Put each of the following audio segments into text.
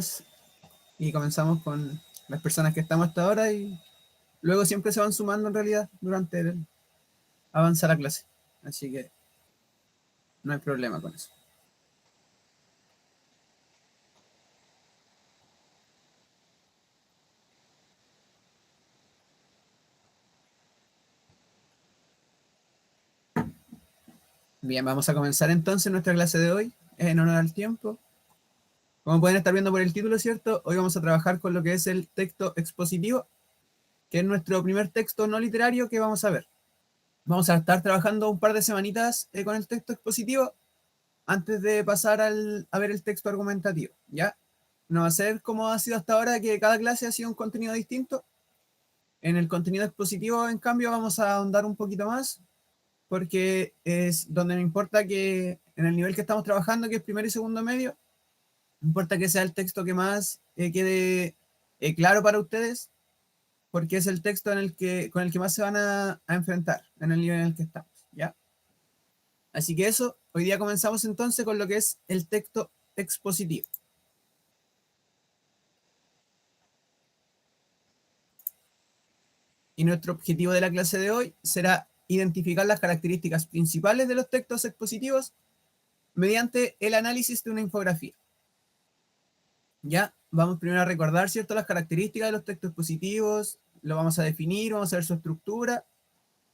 nomás y comenzamos con las personas que estamos hasta ahora y luego siempre se van sumando en realidad durante el avanza la clase. Así que no hay problema con eso. Bien, vamos a comenzar entonces nuestra clase de hoy en honor al tiempo. Como pueden estar viendo por el título, ¿cierto? Hoy vamos a trabajar con lo que es el texto expositivo, que es nuestro primer texto no literario que vamos a ver. Vamos a estar trabajando un par de semanitas con el texto expositivo antes de pasar a ver el texto argumentativo, ¿ya? No va a ser como ha sido hasta ahora, que cada clase ha sido un contenido distinto. En el contenido expositivo, en cambio, vamos a ahondar un poquito más, porque es donde me importa que en el nivel que estamos trabajando, que es primero y segundo medio, me importa que sea el texto que más quede claro para ustedes, porque es el texto con el que más se van a enfrentar en el nivel en el que estamos, ¿ya? Así que eso, hoy día comenzamos entonces con lo que es el texto expositivo. Y nuestro objetivo de la clase de hoy será identificar las características principales de los textos expositivos mediante el análisis de una infografía. Ya, vamos primero a recordar, ¿cierto?, las características de los textos expositivos, lo vamos a definir, vamos a ver su estructura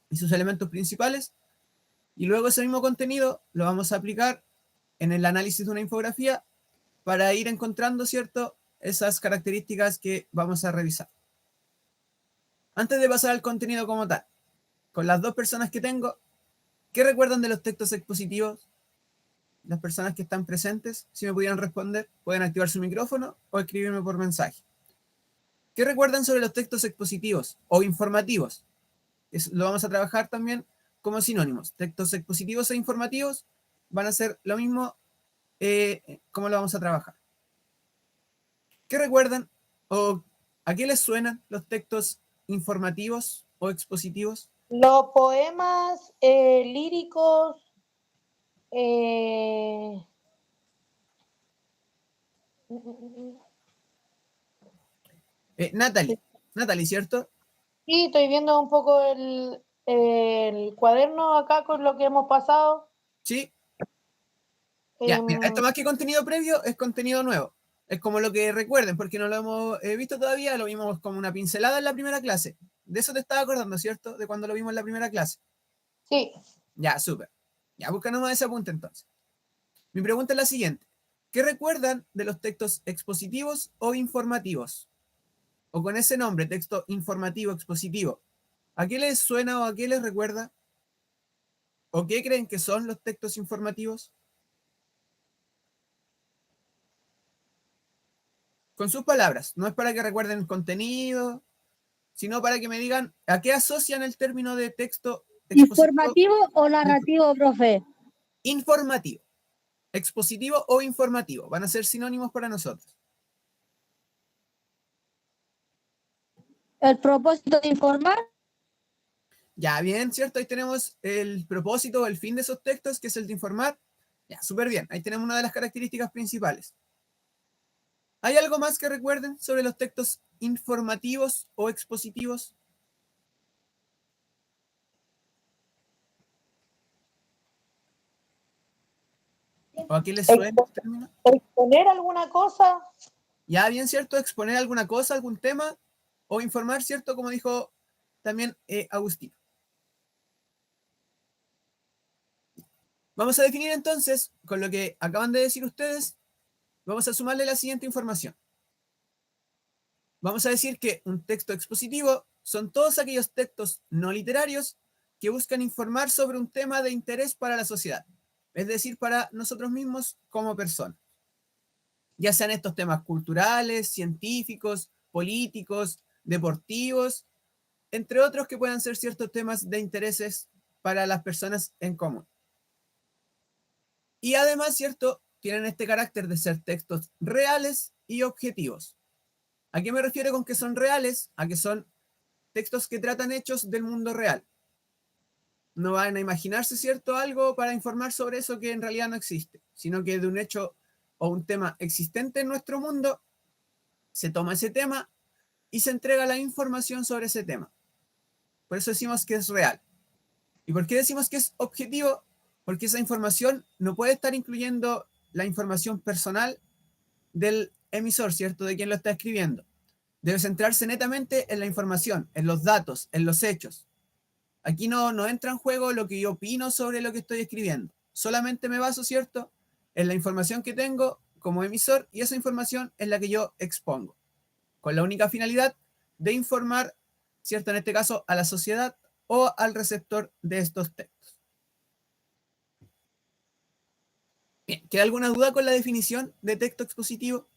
y sus elementos principales, y luego ese mismo contenido lo vamos a aplicar en el análisis de una infografía para ir encontrando, ¿cierto?, esas características que vamos a revisar. Antes de pasar al contenido como tal, con las dos personas que tengo, ¿qué recuerdan de los textos expositivos? Las personas que están presentes, si me pudieran responder, pueden activar su micrófono o escribirme por mensaje. ¿Qué recuerdan sobre los textos expositivos o informativos? Lo vamos a trabajar también como sinónimos. Textos expositivos e informativos van a ser lo mismo. ¿Cómo lo vamos a trabajar? ¿Qué recuerdan o a qué les suenan los textos informativos o expositivos? Los poemas líricos, Natalie, ¿cierto? sí, estoy viendo un poco el cuaderno acá con lo que hemos pasado. Sí. Ya, mira, esto más que contenido previo es contenido nuevo. Es como lo que recuerden, porque no lo hemos visto todavía, lo vimos como una pincelada en la primera clase. De eso te estaba acordando, ¿cierto? De cuando lo vimos en la primera clase. Sí. Ya, súper. Ya, búscanos más ese apunte entonces. Mi pregunta es la siguiente. ¿Qué recuerdan de los textos expositivos o informativos? O con ese nombre, texto informativo, expositivo. ¿A qué les suena o a qué les recuerda? ¿O qué creen que son los textos informativos? Con sus palabras, no es para que recuerden el contenido, sino para que me digan a qué asocian el término de texto expositivo. ¿Informativo o narrativo, profe? Informativo. Expositivo o informativo. Van a ser sinónimos para nosotros. ¿El propósito de informar? Ya, bien, ¿cierto? Ahí tenemos el propósito o el fin de esos textos, que es el de informar. Ya, súper bien. Ahí tenemos una de las características principales. ¿Hay algo más que recuerden sobre los textos informativos o expositivos? ¿O a qué les suena el término? ¿Exponer alguna cosa? Ya, bien, ¿cierto? Exponer alguna cosa, algún tema, o informar, ¿cierto? Como dijo también Agustín. Vamos a definir entonces, con lo que acaban de decir ustedes, vamos a sumarle la siguiente información. Vamos a decir que un texto expositivo son todos aquellos textos no literarios que buscan informar sobre un tema de interés para la sociedad, es decir, para nosotros mismos como personas. Ya sean estos temas culturales, científicos, políticos, deportivos, entre otros que puedan ser ciertos temas de intereses para las personas en común. Y además, ¿cierto?, tienen este carácter de ser textos reales y objetivos. ¿A qué me refiero con que son reales? A que son textos que tratan hechos del mundo real. No van a imaginarse, ¿cierto?, algo para informar sobre eso que en realidad no existe, sino que de un hecho o un tema existente en nuestro mundo se toma ese tema y se entrega la información sobre ese tema. Por eso decimos que es real. ¿Y por qué decimos que es objetivo? Porque esa información no puede estar incluyendo la información personal del emisor, ¿cierto? De quien lo está escribiendo. Debe centrarse netamente en la información, en los datos, en los hechos. Aquí no entra en juego lo que yo opino sobre lo que estoy escribiendo. Solamente me baso, ¿cierto?, en la información que tengo como emisor y esa información es la que yo expongo, con la única finalidad de informar, ¿cierto?, en este caso a la sociedad o al receptor de estos textos. Bien, ¿queda alguna duda con la definición de texto expositivo?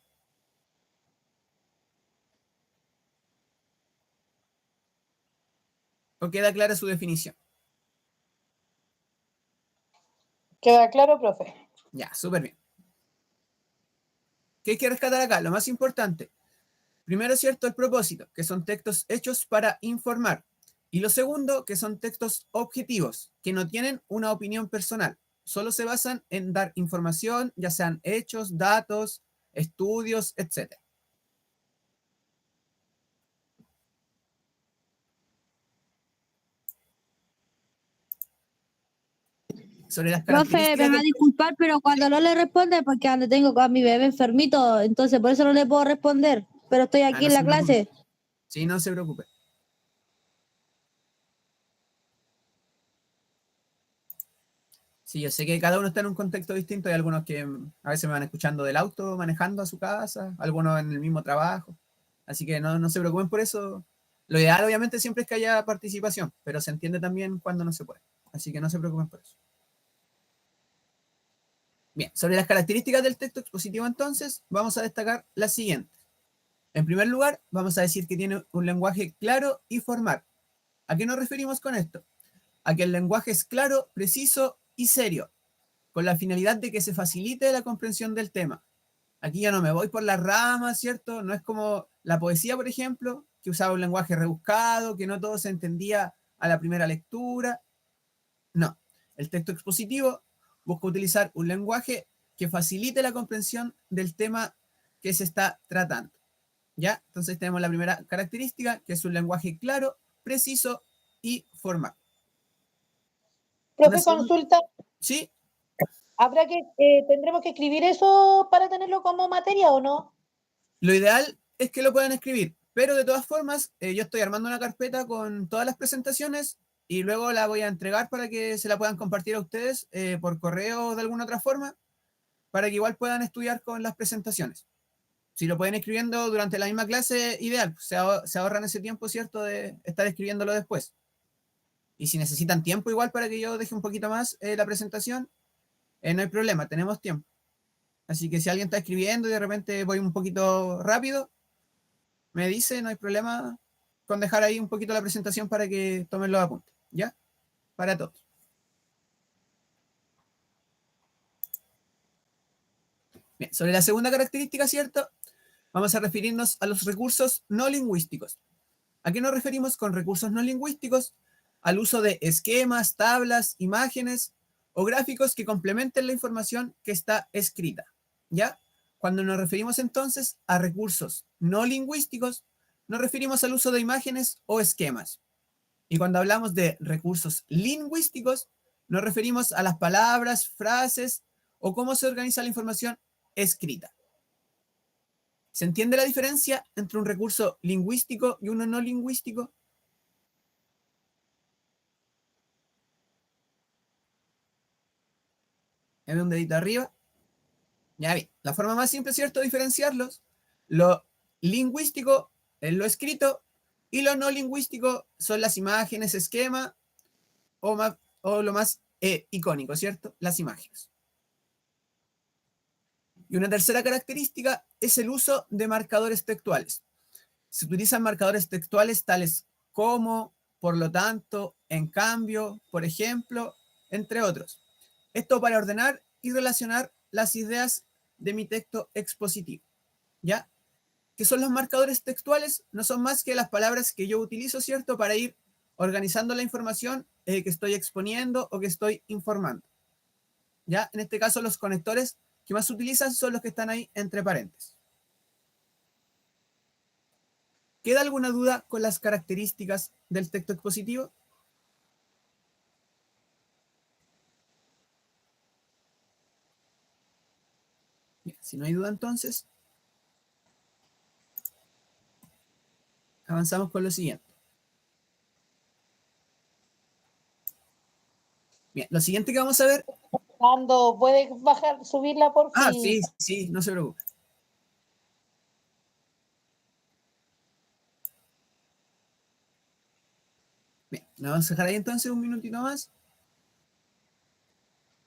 ¿O queda clara su definición? ¿Queda claro, profe? Ya, súper bien. ¿Qué hay que rescatar acá? Lo más importante. Primero, ¿cierto?, el propósito, que son textos hechos para informar. Y lo segundo, que son textos objetivos, que no tienen una opinión personal. Solo se basan en dar información, ya sean hechos, datos, estudios, etc. Sobre las Profe, me características va a del... disculpar, pero cuando no le responde, porque ando tengo a mi bebé enfermito, entonces por eso no le puedo responder. Pero estoy aquí no en se la preocupe. clase. Sí, no se preocupe. Sí, yo sé que cada uno está en un contexto distinto. Hay algunos que a veces me van escuchando del auto, manejando a su casa, algunos en el mismo trabajo. Así que no se preocupen por eso. Lo ideal, obviamente, siempre es que haya participación, pero se entiende también cuando no se puede. Así que no se preocupen por eso. Bien, sobre las características del texto expositivo, entonces, vamos a destacar las siguientes. En primer lugar, vamos a decir que tiene un lenguaje claro y formal. ¿A qué nos referimos con esto? A que el lenguaje es claro, preciso y serio, con la finalidad de que se facilite la comprensión del tema. Aquí ya no me voy por las ramas, ¿cierto? No es como la poesía, por ejemplo, que usaba un lenguaje rebuscado, que no todo se entendía a la primera lectura. No, el texto expositivo busca utilizar un lenguaje que facilite la comprensión del tema que se está tratando. ¿Ya? Entonces tenemos la primera característica, que es un lenguaje claro, preciso y formal. Una Profe, segunda, consulta. ¿sí? ¿Tendremos que escribir eso para tenerlo como materia o no? Lo ideal es que lo puedan escribir, pero de todas formas, yo estoy armando una carpeta con todas las presentaciones y luego la voy a entregar para que se la puedan compartir a ustedes por correo o de alguna otra forma, para que igual puedan estudiar con las presentaciones. Si lo pueden escribiendo durante la misma clase, ideal, se ahorran ese tiempo, ¿cierto?, de estar escribiéndolo después. Y si necesitan tiempo igual para que yo deje un poquito más la presentación, no hay problema, tenemos tiempo. Así que si alguien está escribiendo y de repente voy un poquito rápido, me dice, no hay problema con dejar ahí un poquito la presentación para que tomen los apuntes, ¿ya? Para todos. Bien, sobre la segunda característica, ¿cierto? Vamos a referirnos a los recursos no lingüísticos. ¿A qué nos referimos con recursos no lingüísticos? Al uso de esquemas, tablas, imágenes o gráficos que complementen la información que está escrita, ¿ya? Cuando nos referimos entonces a recursos no lingüísticos, nos referimos al uso de imágenes o esquemas. Y cuando hablamos de recursos lingüísticos, nos referimos a las palabras, frases o cómo se organiza la información escrita. ¿Se entiende la diferencia entre un recurso lingüístico y uno no lingüístico? ¿Me ve un dedito arriba? Ya bien, la forma más simple, ¿cierto?, de diferenciarlos. Lo lingüístico es lo escrito y lo no lingüístico son las imágenes, esquema o lo más icónico, ¿cierto? Las imágenes. Y una tercera característica es el uso de marcadores textuales. Se utilizan marcadores textuales tales como, por lo tanto, en cambio, por ejemplo, entre otros. Esto para ordenar y relacionar las ideas de mi texto expositivo. ¿Ya? ¿Qué son los marcadores textuales? No son más que las palabras que yo utilizo, ¿cierto?, para ir organizando la información que estoy exponiendo o que estoy informando. ¿Ya? En este caso, los conectores que más se utilizan son los que están ahí entre paréntesis. ¿Queda alguna duda con las características del texto expositivo? Bien, si no hay duda, entonces avanzamos con lo siguiente. Bien, lo siguiente que vamos a ver. Cuando puedes bajar, subirla por fin. Sí, no se preocupe. Bien, nos vamos a dejar ahí entonces un minutito más.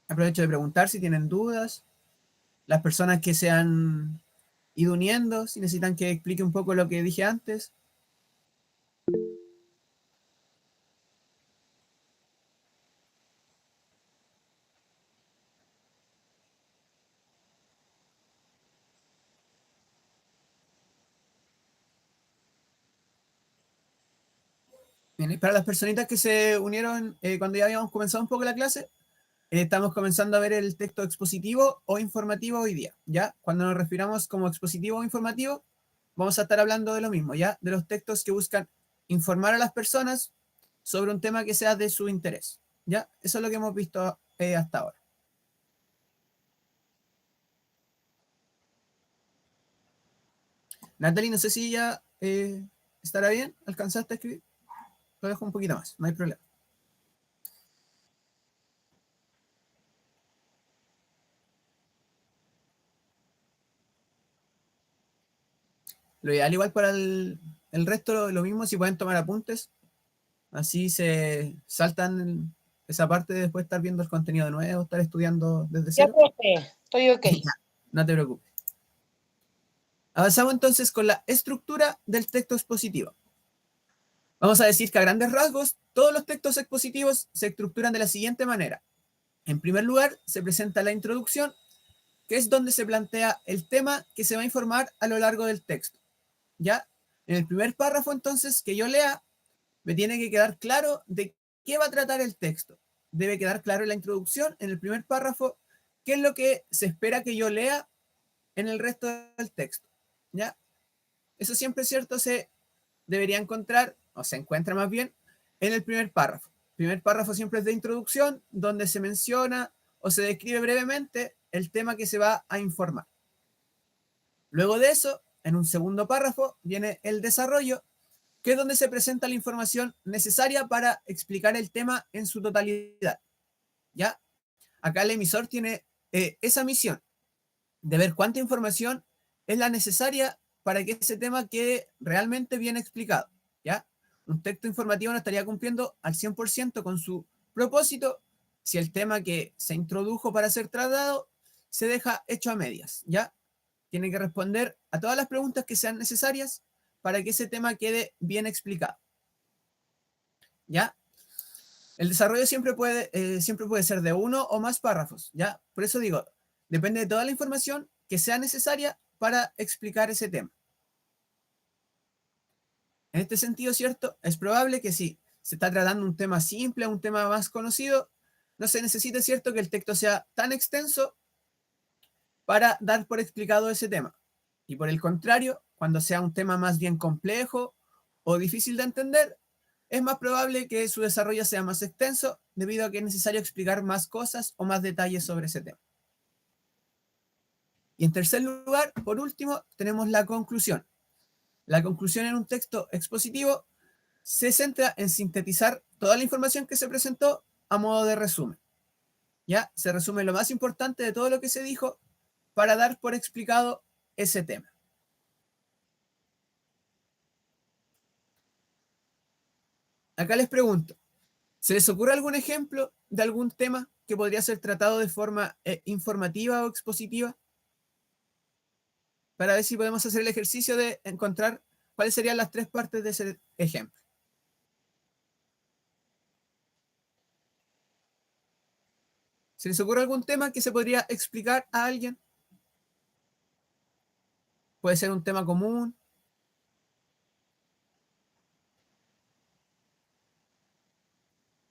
Aprovecho de preguntar si tienen dudas. Las personas que se han ido uniendo, si necesitan que explique un poco lo que dije antes. Bien, y para las personitas que se unieron cuando ya habíamos comenzado un poco la clase, estamos comenzando a ver el texto expositivo o informativo hoy día, ¿ya? Cuando nos refiramos como expositivo o informativo, vamos a estar hablando de lo mismo, ¿ya? De los textos que buscan informar a las personas sobre un tema que sea de su interés, ¿ya? Eso es lo que hemos visto hasta ahora. Natalie, no sé si ya estará bien, ¿alcanzaste a escribir? Lo dejo un poquito más, no hay problema. Lo ideal igual para el resto, lo mismo, si pueden tomar apuntes, así se saltan esa parte de después estar viendo el contenido de nuevo, estar estudiando desde Ya, cero. profe, estoy ok. Ya, no te preocupes. Avanzamos entonces con la estructura del texto expositivo. Vamos a decir que a grandes rasgos, todos los textos expositivos se estructuran de la siguiente manera. En primer lugar, se presenta la introducción, que es donde se plantea el tema que se va a informar a lo largo del texto. ¿Ya? En el primer párrafo, entonces, que yo lea, me tiene que quedar claro de qué va a tratar el texto. Debe quedar claro en la introducción, en el primer párrafo, qué es lo que se espera que yo lea en el resto del texto. ¿Ya? Eso siempre es cierto, se debería encontrar, o se encuentra más bien, en el primer párrafo. El primer párrafo siempre es de introducción, donde se menciona o se describe brevemente el tema que se va a informar. Luego de eso, en un segundo párrafo, viene el desarrollo, que es donde se presenta la información necesaria para explicar el tema en su totalidad. ¿Ya? Acá el emisor tiene esa misión de ver cuánta información es la necesaria para que ese tema quede realmente bien explicado. ¿Ya? Un texto informativo no estaría cumpliendo al 100% con su propósito si el tema que se introdujo para ser tratado se deja hecho a medias. ¿Ya? Tiene que responder a todas las preguntas que sean necesarias para que ese tema quede bien explicado. ¿Ya? El desarrollo siempre puede ser de uno o más párrafos, ¿ya? Por eso digo, depende de toda la información que sea necesaria para explicar ese tema. En este sentido, ¿cierto? Es probable que si se está tratando un tema simple, un tema más conocido, no se necesite, ¿cierto?, que el texto sea tan extenso para dar por explicado ese tema. Y por el contrario, cuando sea un tema más bien complejo o difícil de entender, es más probable que su desarrollo sea más extenso debido a que es necesario explicar más cosas o más detalles sobre ese tema. Y en tercer lugar, por último, tenemos la conclusión. La conclusión en un texto expositivo se centra en sintetizar toda la información que se presentó a modo de resumen. Ya se resume lo más importante de todo lo que se dijo para dar por explicado ese tema. Acá les pregunto, ¿se les ocurre algún ejemplo de algún tema que podría ser tratado de forma informativa o expositiva? Para ver si podemos hacer el ejercicio de encontrar cuáles serían las tres partes de ese ejemplo. ¿Se les ocurre algún tema que se podría explicar a alguien? Puede ser un tema común.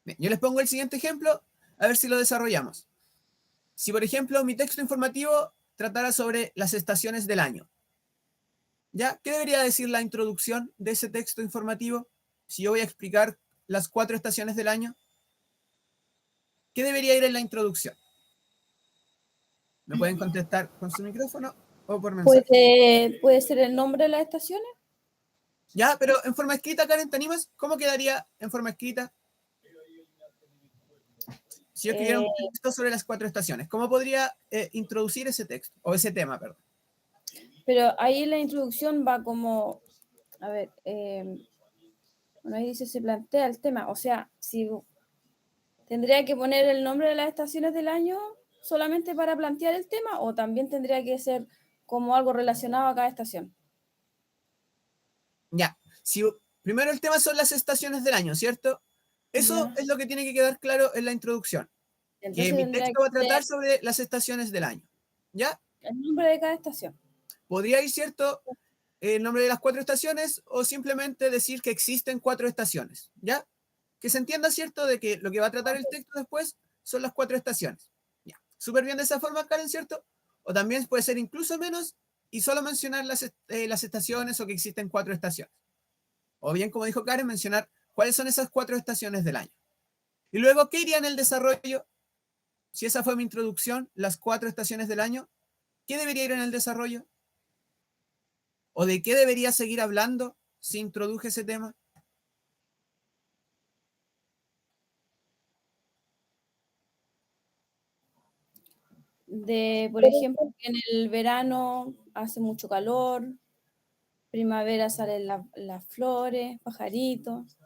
Bien, yo les pongo el siguiente ejemplo, a ver si lo desarrollamos. Si, por ejemplo, mi texto informativo tratara sobre las estaciones del año, ¿Ya? ¿Qué debería decir la introducción de ese texto informativo? Si yo voy a explicar las 4 estaciones del año, ¿qué debería ir en la introducción? ¿Me pueden contestar con su micrófono o por mensaje? Puede ser el nombre de las estaciones. Ya, pero en forma escrita, Karen, ¿te animas? ¿Cómo quedaría en forma escrita? Si yo escribiera un texto sobre las 4 estaciones, ¿cómo podría introducir ese texto? O ese tema, perdón. Pero ahí la introducción va como, a ver, bueno, ahí dice se plantea el tema, o sea, si tendría que poner el nombre de las estaciones del año solamente para plantear el tema o también tendría que ser como algo relacionado a cada estación. Ya, si primero el tema son las estaciones del año, ¿cierto? Eso Ya. es lo que tiene que quedar claro en la introducción. Entonces Que mi tendría texto va a que tratar ser sobre las estaciones del año. ¿Ya? el nombre de cada estación. Podría ir, ¿cierto? El nombre de las 4 estaciones o simplemente decir que existen 4 estaciones. ¿Ya? Que se entienda, ¿cierto? De que lo que va a tratar el texto después son las 4 estaciones. Ya. Súper bien de esa forma, Karen, ¿cierto? O también puede ser incluso menos y solo mencionar las estaciones o que existen 4 estaciones. O bien, como dijo Karen, mencionar cuáles son esas 4 estaciones del año. Y luego, ¿qué iría en el desarrollo? Si esa fue mi introducción, las 4 estaciones del año, ¿qué debería ir en el desarrollo? ¿O de qué debería seguir hablando si introduje ese tema? Por ejemplo, que en el verano hace mucho calor, primavera salen las flores, pajaritos.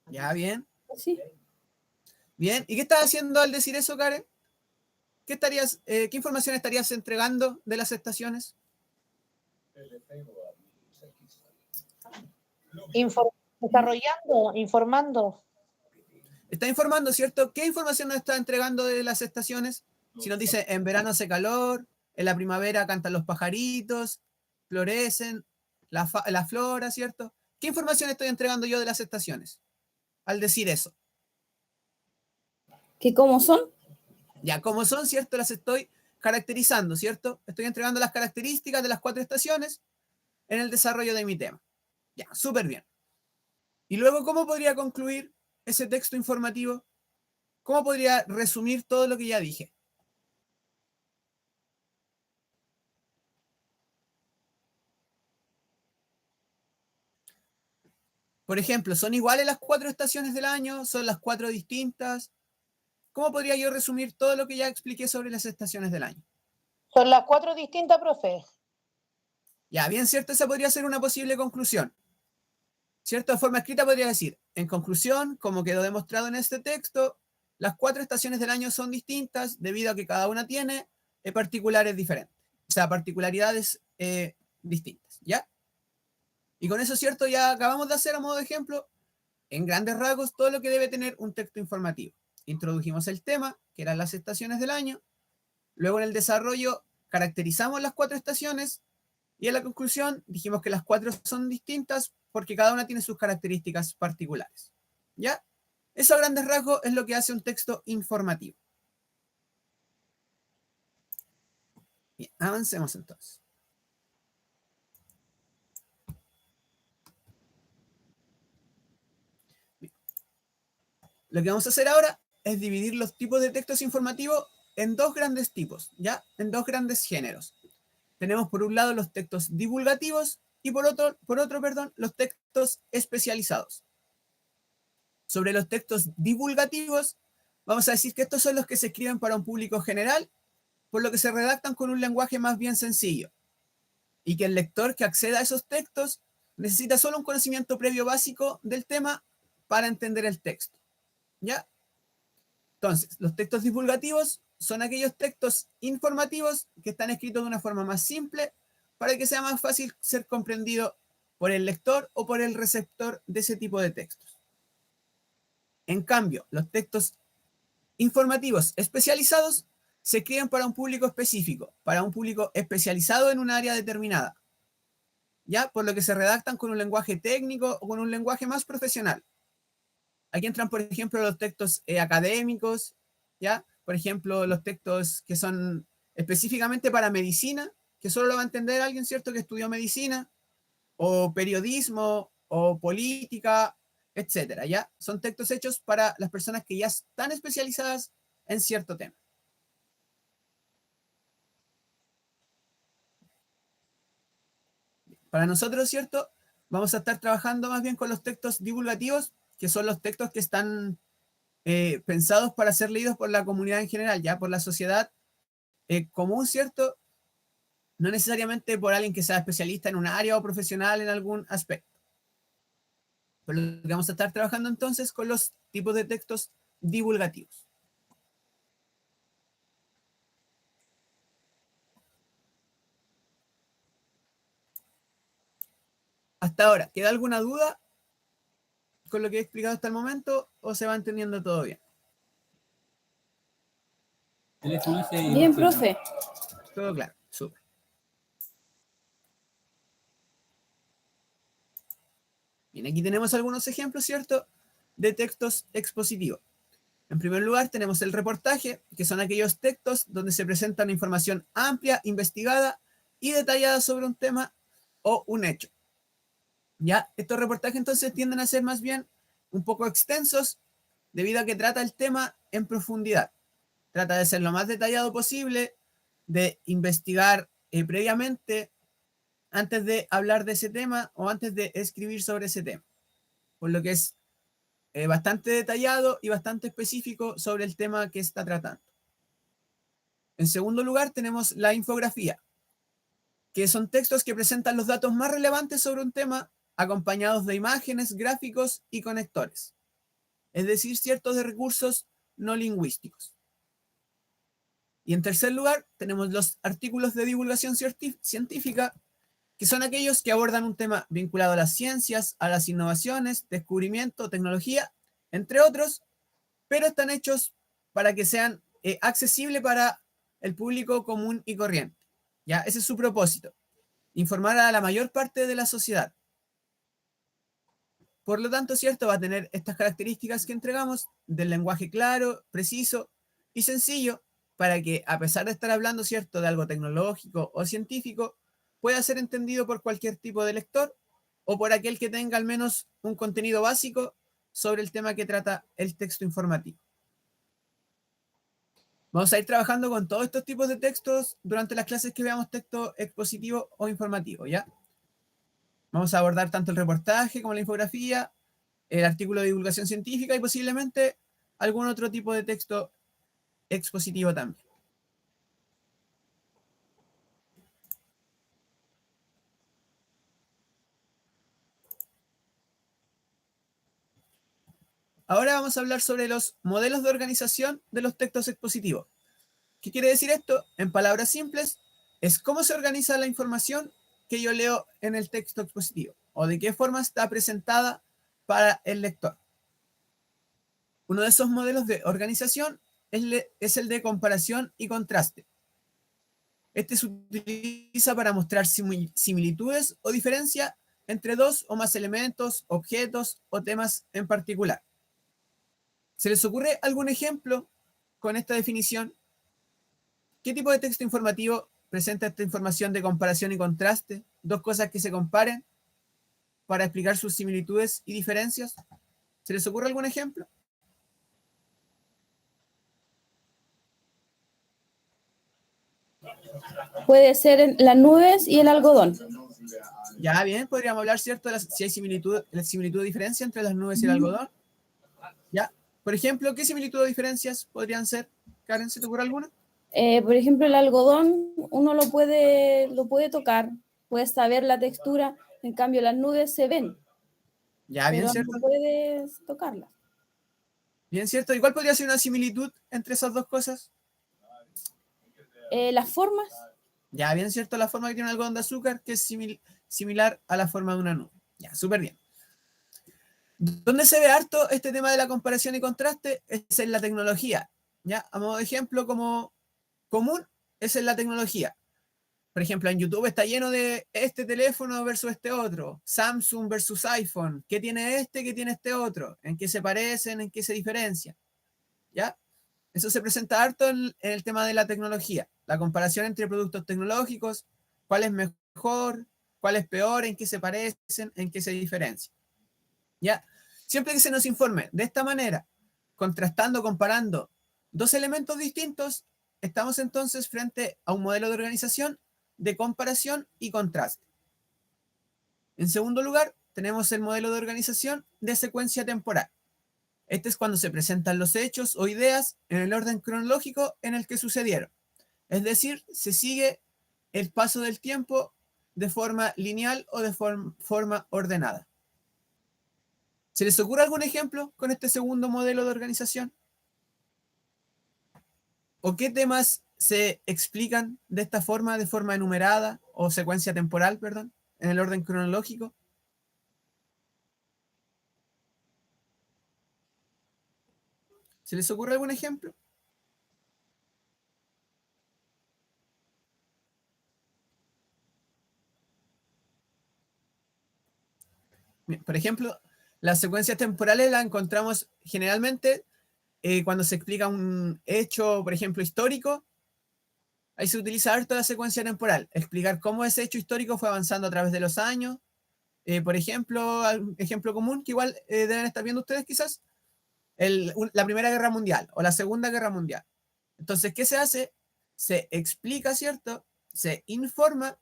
Ya, bien. Sí. Bien. ¿Y qué estás haciendo al decir eso, Karen? ¿Qué información estarías entregando de las estaciones? Desarrollando, informando. Está informando, ¿cierto? ¿Qué información nos está entregando de las estaciones? Si nos dice, en verano hace calor, en la primavera cantan los pajaritos, florecen, la flora, ¿cierto? ¿Qué información estoy entregando yo de las estaciones al decir eso? ¿Que cómo son? Ya, como son, ¿cierto? Las estoy caracterizando, ¿cierto? Estoy entregando las características de las 4 estaciones en el desarrollo de mi tema. Ya, súper bien. Y luego, ¿cómo podría concluir ese texto informativo? ¿Cómo podría resumir todo lo que ya dije? Por ejemplo, ¿son iguales las 4 estaciones del año? ¿Son las 4 distintas? ¿Cómo podría yo resumir todo lo que ya expliqué sobre las estaciones del año? Son las 4 distintas, profe. Ya, bien, ¿cierto? Esa podría ser una posible conclusión. ¿Cierto? De forma escrita podría decir, en conclusión, como quedó demostrado en este texto, las 4 estaciones del año son distintas debido a que cada una tiene particulares diferentes. O sea, particularidades distintas, ¿ya? Y con eso, ¿cierto? Ya acabamos de hacer a modo de ejemplo, en grandes rasgos, todo lo que debe tener un texto informativo. Introdujimos el tema, que eran las estaciones del año. Luego en el desarrollo caracterizamos las 4 estaciones y en la conclusión dijimos que las 4 son distintas porque cada una tiene sus características particulares. ¿Ya? Eso a grandes rasgos es lo que hace un texto informativo. Bien, avancemos entonces. Bien. Lo que vamos a hacer ahora es dividir los tipos de textos informativos en 2 grandes tipos, ¿ya? En 2 grandes géneros. Tenemos por un lado los textos divulgativos y por otro, los textos especializados. Sobre los textos divulgativos, vamos a decir que estos son los que se escriben para un público general, por lo que se redactan con un lenguaje más bien sencillo, y que el lector que acceda a esos textos necesita solo un conocimiento previo básico del tema para entender el texto. ¿Ya? Entonces, los textos divulgativos son aquellos textos informativos que están escritos de una forma más simple para que sea más fácil ser comprendido por el lector o por el receptor de ese tipo de textos. En cambio, los textos informativos especializados se escriben para un público específico, para un público especializado en un área determinada, ¿ya? Por lo que se redactan con un lenguaje técnico o con un lenguaje más profesional. Aquí entran, por ejemplo, los textos académicos, ¿ya? Por ejemplo, los textos que son específicamente para medicina, que solo lo va a entender alguien, ¿cierto?, que estudió medicina, o periodismo, o política, etcétera, ¿ya? Son textos hechos para las personas que ya están especializadas en cierto tema. Para nosotros, ¿cierto? Vamos a estar trabajando más bien con los textos divulgativos, que son los textos que están pensados para ser leídos por la comunidad en general, ya por la sociedad común, ¿cierto? No necesariamente por alguien que sea especialista en un área o profesional en algún aspecto. Por lo que vamos a estar trabajando entonces con los tipos de textos divulgativos. Hasta ahora, ¿queda alguna duda con lo que he explicado hasta el momento o se va entendiendo todo bien? Bien, profe. Todo claro, súper. Bien, aquí tenemos algunos ejemplos, ¿cierto?, de textos expositivos. En primer lugar, tenemos el reportaje, que son aquellos textos donde se presenta una información amplia, investigada y detallada sobre un tema o un hecho. Ya, estos reportajes entonces tienden a ser más bien un poco extensos debido a que trata el tema en profundidad. Trata de ser lo más detallado posible, de investigar previamente antes de hablar de ese tema o antes de escribir sobre ese tema. Por lo que es bastante detallado y bastante específico sobre el tema que está tratando. En segundo lugar, tenemos la infografía, que son textos que presentan los datos más relevantes sobre un tema, acompañados de imágenes, gráficos y conectores, es decir, ciertos de recursos no lingüísticos. Y en tercer lugar, tenemos los artículos de divulgación científica, que son aquellos que abordan un tema vinculado a las ciencias, a las innovaciones, descubrimiento, tecnología, entre otros, pero están hechos para que sean accesibles para el público común y corriente. ¿Ya? Ese es su propósito, informar a la mayor parte de la sociedad. Por lo tanto, ¿cierto?, va a tener estas características que entregamos del lenguaje claro, preciso y sencillo, para que, a pesar de estar hablando, ¿cierto?, de algo tecnológico o científico, pueda ser entendido por cualquier tipo de lector o por aquel que tenga al menos un contenido básico sobre el tema que trata el texto informativo. Vamos a ir trabajando con todos estos tipos de textos durante las clases que veamos texto expositivo o informativo, ¿ya? Vamos a abordar tanto el reportaje como la infografía, el artículo de divulgación científica y posiblemente algún otro tipo de texto expositivo también. Ahora vamos a hablar sobre los modelos de organización de los textos expositivos. ¿Qué quiere decir esto? En palabras simples, es cómo se organiza la información que yo leo en el texto expositivo o de qué forma está presentada para el lector. Uno de esos modelos de organización es el de comparación y contraste. Este se utiliza para mostrar similitudes o diferencias entre dos o más elementos, objetos o temas en particular. ¿Se les ocurre algún ejemplo con esta definición? ¿Qué tipo de texto informativo presenta esta información de comparación y contraste? Dos cosas que se comparen para explicar sus similitudes y diferencias. ¿Se les ocurre algún ejemplo? Puede ser en las nubes y el algodón. Ya, bien, podríamos hablar, ¿cierto?, si hay similitud o diferencia entre las nubes y el algodón. Ya, por ejemplo, ¿qué similitud o diferencias podrían ser? Karen, ¿se te ocurre alguna? Por ejemplo, el algodón uno lo puede tocar, puede saber la textura, en cambio las nubes se ven, Ya, bien, pero ¿cierto? no puedes tocarlas. Bien, ¿cierto? ¿Y cuál podría ser una similitud entre esas dos cosas? Las formas, Ya, bien, ¿cierto? La forma que tiene un algodón de azúcar, que es similar a la forma de una nube. Ya, súper bien. ¿Dónde se ve harto este tema de la comparación y contraste? Es en la tecnología. Ya, a modo de ejemplo, como común, es en la tecnología. Por ejemplo, en YouTube está lleno de este teléfono versus este otro, Samsung versus iPhone, ¿qué tiene este, qué tiene este otro? ¿En qué se parecen, en qué se diferencian? ¿Ya? Eso se presenta harto en el tema de la tecnología, la comparación entre productos tecnológicos, cuál es mejor, cuál es peor, en qué se parecen, en qué se diferencian. ¿Ya? Siempre que se nos informe de esta manera, contrastando, comparando dos elementos distintos, estamos entonces frente a un modelo de organización de comparación y contraste. En segundo lugar, tenemos el modelo de organización de secuencia temporal. Este es cuando se presentan los hechos o ideas en el orden cronológico en el que sucedieron. Es decir, se sigue el paso del tiempo de forma lineal o de forma ordenada. ¿Se les ocurre algún ejemplo con este segundo modelo de organización? ¿O qué temas se explican de esta forma, de forma enumerada o secuencia temporal, perdón, en el orden cronológico? ¿Se les ocurre algún ejemplo? Bien, por ejemplo, las secuencias temporales las encontramos generalmente cuando se explica un hecho, por ejemplo, histórico. Ahí se utiliza harto la secuencia temporal, explicar cómo ese hecho histórico fue avanzando a través de los años. Por ejemplo, un ejemplo común que igual deben estar viendo ustedes quizás, la Primera Guerra Mundial o la Segunda Guerra Mundial. Entonces, ¿qué se hace? Se explica, ¿cierto? Se informa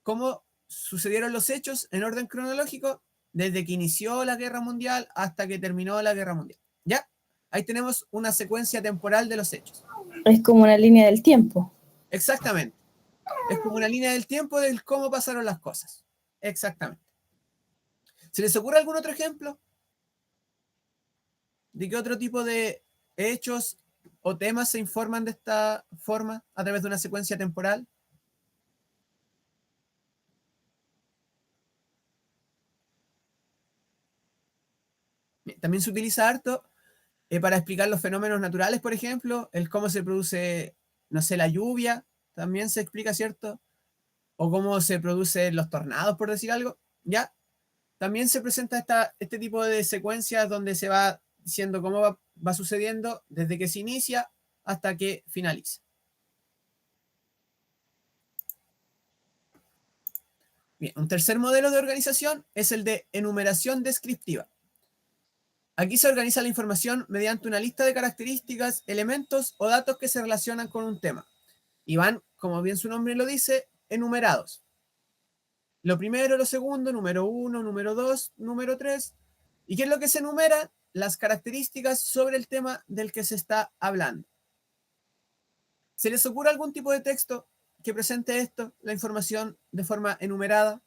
cómo sucedieron los hechos en orden cronológico desde que inició la Guerra Mundial hasta que terminó la Guerra Mundial. ¿Ya? Ahí tenemos una secuencia temporal de los hechos. Es como una línea del tiempo. Exactamente. Es como una línea del tiempo del cómo pasaron las cosas. Exactamente. ¿Se les ocurre algún otro ejemplo? ¿De qué otro tipo de hechos o temas se informan de esta forma a través de una secuencia temporal? También se utiliza harto para explicar los fenómenos naturales, por ejemplo, el cómo se produce, no sé, la lluvia, también se explica, ¿cierto? O cómo se producen los tornados, por decir algo, ¿ya? También se presenta este tipo de secuencias donde se va diciendo cómo va sucediendo desde que se inicia hasta que finaliza. Bien, un tercer modelo de organización es el de enumeración descriptiva. Aquí se organiza la información mediante una lista de características, elementos o datos que se relacionan con un tema. Y van, como bien su nombre lo dice, enumerados. Lo primero, lo segundo, número 1, número 2, número 3. ¿Y qué es lo que se enumera? Las características sobre el tema del que se está hablando. ¿Se les ocurre algún tipo de texto que presente esto, la información de forma enumerada?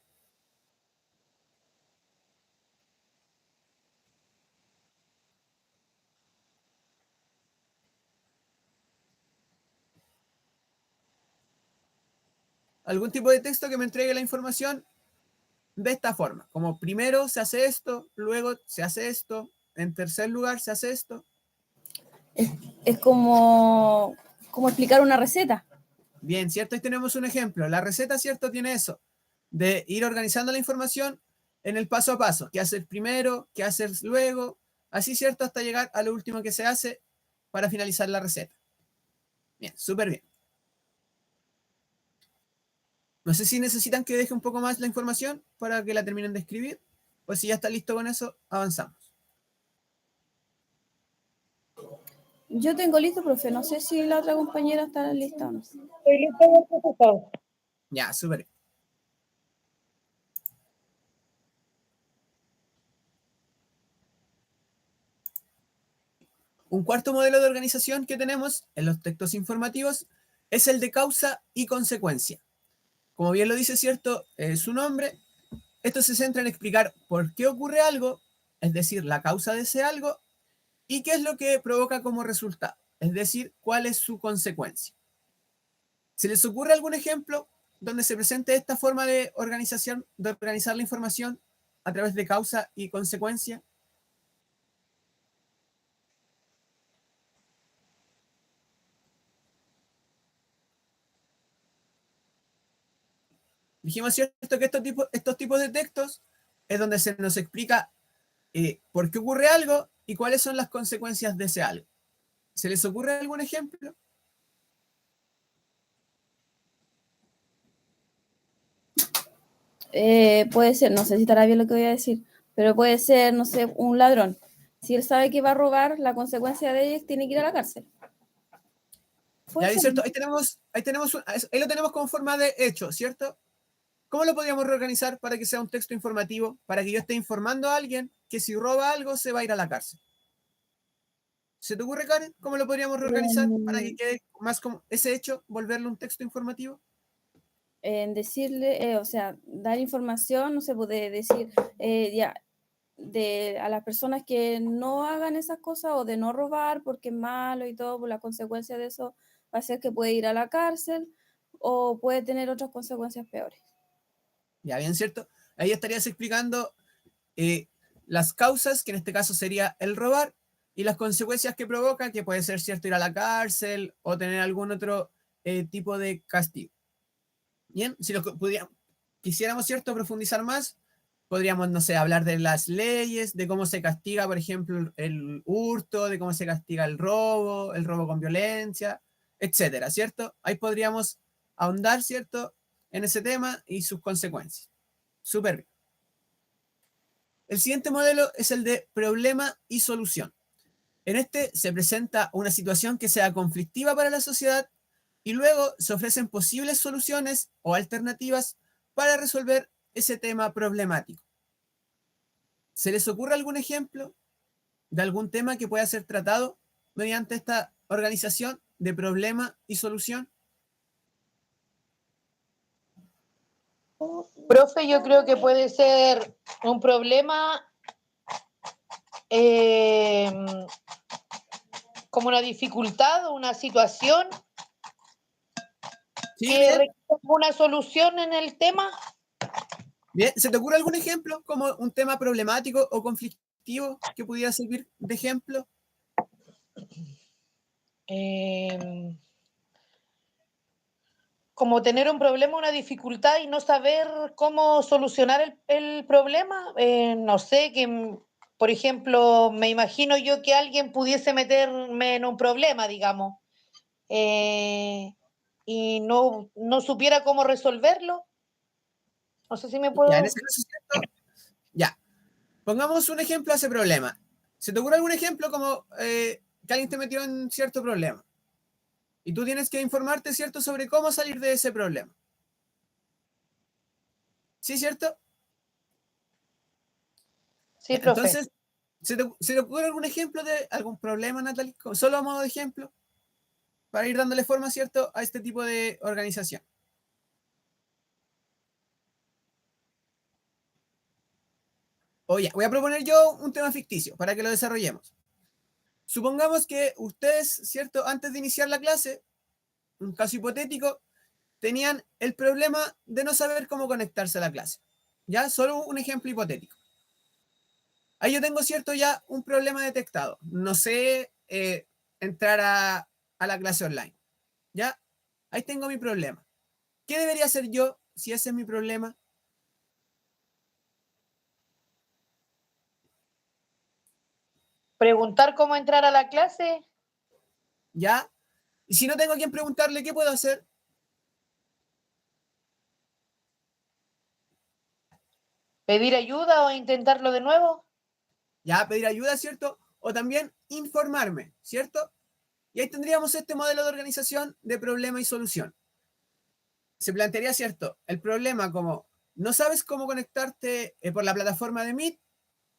¿Algún tipo de texto que me entregue la información de esta forma? Como primero se hace esto, luego se hace esto, en tercer lugar se hace esto. Es como explicar una receta. Bien, ¿cierto? Ahí tenemos un ejemplo. La receta, ¿cierto? Tiene eso, de ir organizando la información en el paso a paso. ¿Qué hacer primero? ¿Qué hacer luego? Así, ¿cierto? Hasta llegar a lo último que se hace para finalizar la receta. Bien, súper bien. No sé si necesitan que deje un poco más la información para que la terminen de escribir, o si ya está listo con eso, avanzamos. Yo tengo listo, profe. No sé si la otra compañera está lista o no. Estoy lista, profesor. Ya, súper bien. Un cuarto modelo de organización que tenemos en los textos informativos es el de causa y consecuencia. Como bien lo dice, ¿cierto? Su nombre, esto se centra en explicar por qué ocurre algo, es decir, la causa de ese algo, y qué es lo que provoca como resultado, es decir, cuál es su consecuencia. ¿Se les ocurre algún ejemplo donde se presente esta forma de organización, de organizar la información a través de causa y consecuencia? Dijimos, ¿cierto?, que estos tipos de textos es donde se nos explica por qué ocurre algo y cuáles son las consecuencias de ese algo. ¿Se les ocurre algún ejemplo? Puede ser, no sé si estará bien lo que voy a decir, pero puede ser, no sé, un ladrón. Si él sabe que va a robar, la consecuencia de ello es tiene que ir a la cárcel. Ya, Puede ser. ¿cierto? Ahí lo tenemos como forma de hecho, ¿cierto? ¿Cómo lo podríamos reorganizar para que sea un texto informativo? Para que yo esté informando a alguien que si roba algo se va a ir a la cárcel. ¿Se te ocurre, Karen? ¿Cómo lo podríamos reorganizar para que quede más como ese hecho, volverlo un texto informativo? En decirle, o sea, dar información, no se puede decir ya a las personas que no hagan esas cosas o de no robar porque es malo y todo, por la consecuencia de eso va a ser que puede ir a la cárcel o puede tener otras consecuencias peores. Ya bien, ¿cierto? Ahí estarías explicando las causas, que en este caso sería el robar, y las consecuencias que provoca, que puede ser, ¿cierto?, ir a la cárcel o tener algún otro tipo de castigo. Bien, si quisiéramos, ¿cierto?, profundizar más, podríamos, no sé, hablar de las leyes, de cómo se castiga, por ejemplo, el hurto, de cómo se castiga el robo con violencia, etcétera, ¿cierto? Ahí podríamos ahondar, ¿cierto?, en ese tema y sus consecuencias. Súper bien. El siguiente modelo es el de problema y solución. En este se presenta una situación que sea conflictiva para la sociedad y luego se ofrecen posibles soluciones o alternativas para resolver ese tema problemático. ¿Se les ocurre algún ejemplo de algún tema que pueda ser tratado mediante esta organización de problema y solución? Profe, yo creo que puede ser un problema eh, como una dificultad o una situación Sí, que bien. requiere una solución en el tema. Bien, ¿se te ocurre algún ejemplo como un tema problemático o conflictivo que pudiera servir de ejemplo? Como tener un problema, una dificultad y no saber cómo solucionar el problema. No sé, por ejemplo, me imagino yo que alguien pudiese meterme en un problema, digamos, y no supiera cómo resolverlo. No sé si me Ya, en puedo... ese caso, ¿cierto? Ya, pongamos un ejemplo a ese problema. ¿Se te ocurre algún ejemplo como que alguien te metió en cierto problema? Y tú tienes que informarte, ¿cierto?, sobre cómo salir de ese problema. ¿Sí, cierto? Sí, Ya, profe. entonces, ¿se te ocurre algún ejemplo de algún problema, Natalie? Solo a modo de ejemplo, para ir dándole forma, ¿cierto?, a este tipo de organización. Oye, voy a proponer yo un tema ficticio para que lo desarrollemos. Supongamos que ustedes, ¿cierto?, antes de iniciar la clase, un caso hipotético, tenían el problema de no saber cómo conectarse a la clase. Ya, solo un ejemplo hipotético. Ahí yo tengo, cierto, ya un problema detectado. No sé entrar a la clase online. Ya, ahí tengo mi problema. ¿Qué debería hacer yo si ese es mi problema? Preguntar cómo entrar a la clase, ¿Ya? Y si no tengo a quién preguntarle, ¿qué puedo hacer? pedir ayuda o intentarlo de nuevo. Ya, pedir ayuda, ¿cierto? O también informarme, ¿cierto? Y ahí tendríamos este modelo de organización de problema y solución. Se plantearía, ¿cierto?, el problema como no sabes cómo conectarte por la plataforma de Meet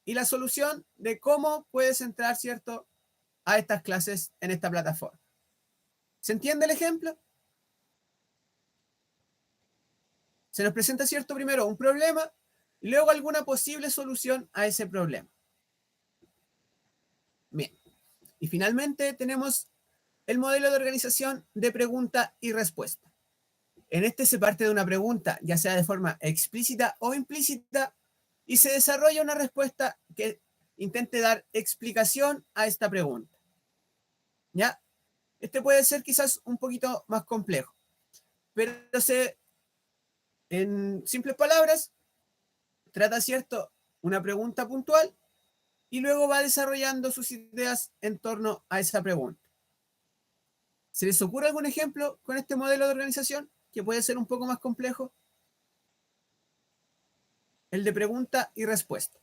y la solución de cómo puedes entrar, ¿cierto?, a estas clases en esta plataforma. ¿Se entiende el ejemplo? Se nos presenta, ¿cierto?, primero un problema y luego alguna posible solución a ese problema. Bien. Y finalmente tenemos el modelo de organización de pregunta y respuesta. En este se parte de una pregunta, ya sea de forma explícita o implícita, y se desarrolla una respuesta que intente dar explicación a esta pregunta. ¿Ya? Este puede ser quizás un poquito más complejo, pero en simples palabras, trata, ¿cierto?, una pregunta puntual y luego va desarrollando sus ideas en torno a esa pregunta. ¿Se les ocurre algún ejemplo con este modelo de organización que puede ser un poco más complejo? el de pregunta y respuesta.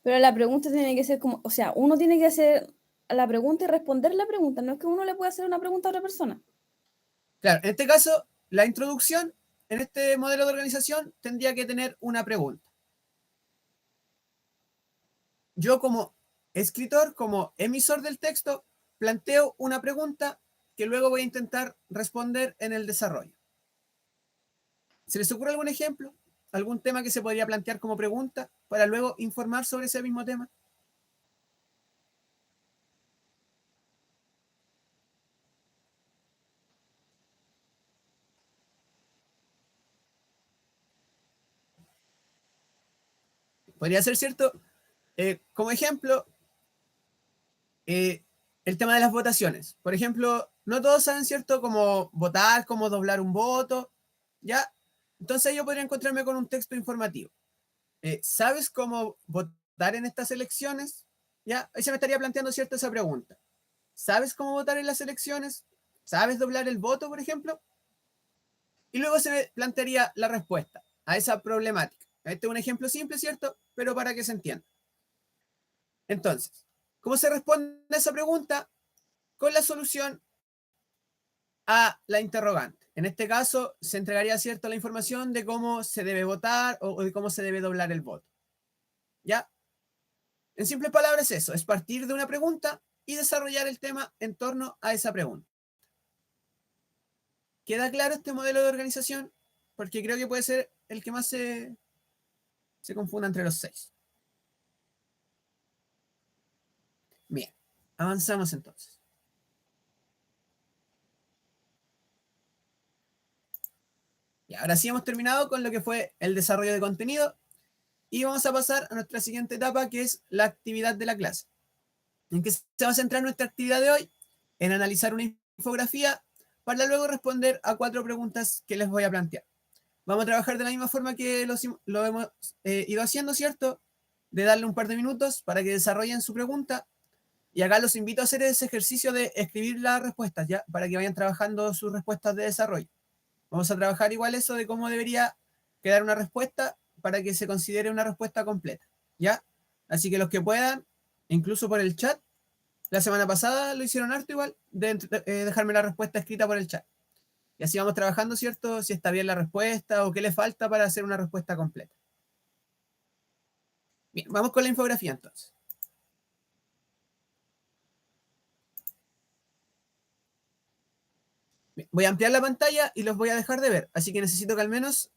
Pero la pregunta tiene que ser como, o sea, uno tiene que hacer la pregunta y responder la pregunta, no es que uno le pueda hacer una pregunta a otra persona. Claro, en este caso, la introducción en este modelo de organización tendría que tener una pregunta. Yo como escritor, como emisor del texto, planteo una pregunta que luego voy a intentar responder en el desarrollo. ¿Se les ocurre algún ejemplo? ¿Algún tema que se podría plantear como pregunta para luego informar sobre ese mismo tema? Podría ser cierto, como ejemplo, el tema de las votaciones. Por ejemplo, no todos saben, ¿cierto?, cómo votar, cómo doblar un voto, ¿ya? Entonces yo podría encontrarme con un texto informativo. ¿Sabes cómo votar en estas elecciones? ¿Ya? Ahí se me estaría planteando, ¿cierto?, esa pregunta. ¿Sabes cómo votar en las elecciones? ¿Sabes doblar el voto, por ejemplo? Y luego se me plantearía la respuesta a esa problemática. Este es un ejemplo simple, ¿cierto? Pero para que se entienda. Entonces, ¿cómo se responde a esa pregunta? Con la solución a la interrogante. En este caso, se entregaría, ¿cierto?, la información de cómo se debe votar o de cómo se debe doblar el voto. ¿Ya? En simples palabras, eso es partir de una pregunta y desarrollar el tema en torno a esa pregunta. ¿Queda claro este modelo de organización? Porque creo que puede ser el que más se confunda entre los 6. Bien, avanzamos entonces. Y ahora sí hemos terminado con lo que fue el desarrollo de contenido y vamos a pasar a nuestra siguiente etapa, que es la actividad de la clase. ¿En qué se va a centrar nuestra actividad de hoy? En analizar una infografía para luego responder a 4 preguntas que les voy a plantear. Vamos a trabajar de la misma forma que lo hemos ido haciendo, ¿cierto? De darle un par de minutos para que desarrollen su pregunta. Y acá los invito a hacer ese ejercicio de escribir las respuestas, ¿ya? Para que vayan trabajando sus respuestas de desarrollo. Vamos a trabajar igual eso de cómo debería quedar una respuesta para que se considere una respuesta completa, ¿ya? Así que los que puedan, incluso por el chat, la semana pasada lo hicieron harto igual, de dejarme la respuesta escrita por el chat. Y así vamos trabajando, ¿cierto? Si está bien la respuesta o qué le falta para hacer una respuesta completa. Bien, vamos con la infografía entonces. Bien, voy a ampliar la pantalla y los voy a dejar de ver. Así que necesito que al menos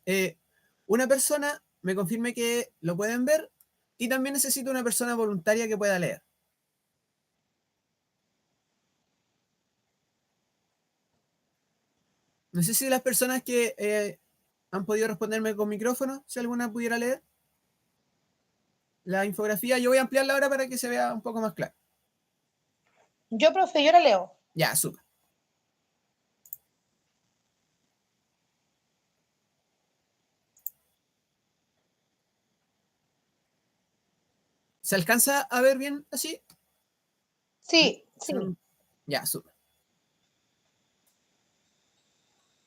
una persona me confirme que lo pueden ver y también necesito una persona voluntaria que pueda leer. No sé si las personas que han podido responderme con micrófono, si alguna pudiera leer la infografía. Yo voy a ampliarla ahora para que se vea un poco más claro. Yo, profe, yo la leo. Ya, súper. ¿Se alcanza a ver bien así? Sí, sí. Ya, súper.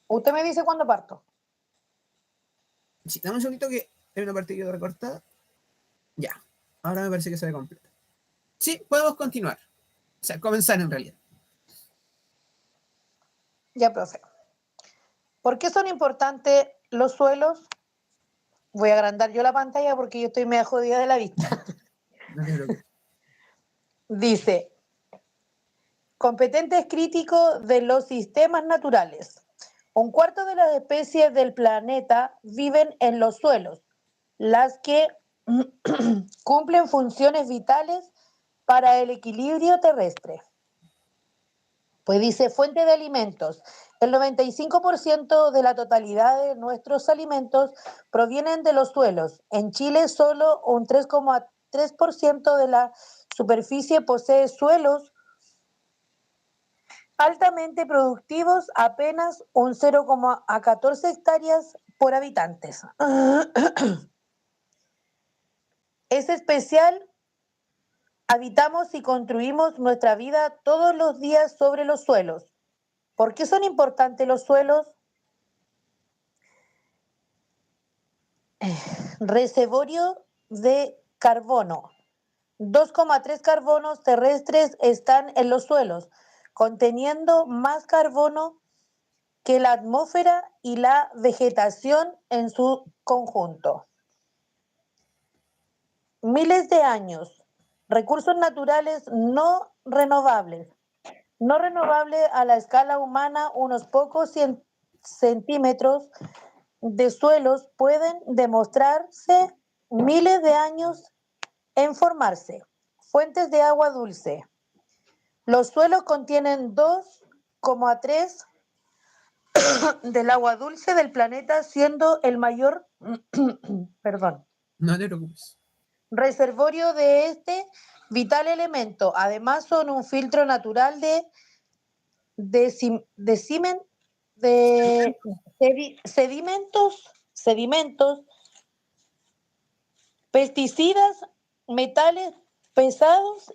Usted me dice cuándo parto. Sí, dame un segundito que hay una parte que quedó recortada. Ya, ahora me parece que se ve completa. Sí, podemos continuar. O sea, comenzar en realidad. Ya, profe. ¿Por qué son importantes los suelos? Voy a agrandar yo la pantalla porque yo estoy medio jodida de la vista. No te preocupes. Dice, competentes críticos de los sistemas naturales. 1/4 de las especies del planeta viven en los suelos, las que cumplen funciones vitales para el equilibrio terrestre. Pues dice, fuente de alimentos. El 95% de la totalidad de nuestros alimentos provienen de los suelos. En Chile solo un 3,3% de la superficie posee suelos altamente productivos, apenas un 0,14 hectáreas por habitantes. Es especial, habitamos y construimos nuestra vida todos los días sobre los suelos. ¿Por qué son importantes los suelos? Reservorio de carbono. 2,3 carbonos terrestres están en los suelos, conteniendo más carbono que la atmósfera y la vegetación en su conjunto. Miles de años. Recursos naturales no renovables. No renovables a la escala humana, unos pocos centímetros de suelos pueden demostrarse miles de años en formarse. Fuentes de agua dulce. Los suelos contienen 2,3 del agua dulce del planeta, siendo el mayor perdón, No te preocupes. reservorio de este vital elemento. Además, son un filtro natural de sedimentos, pesticidas, metales pesados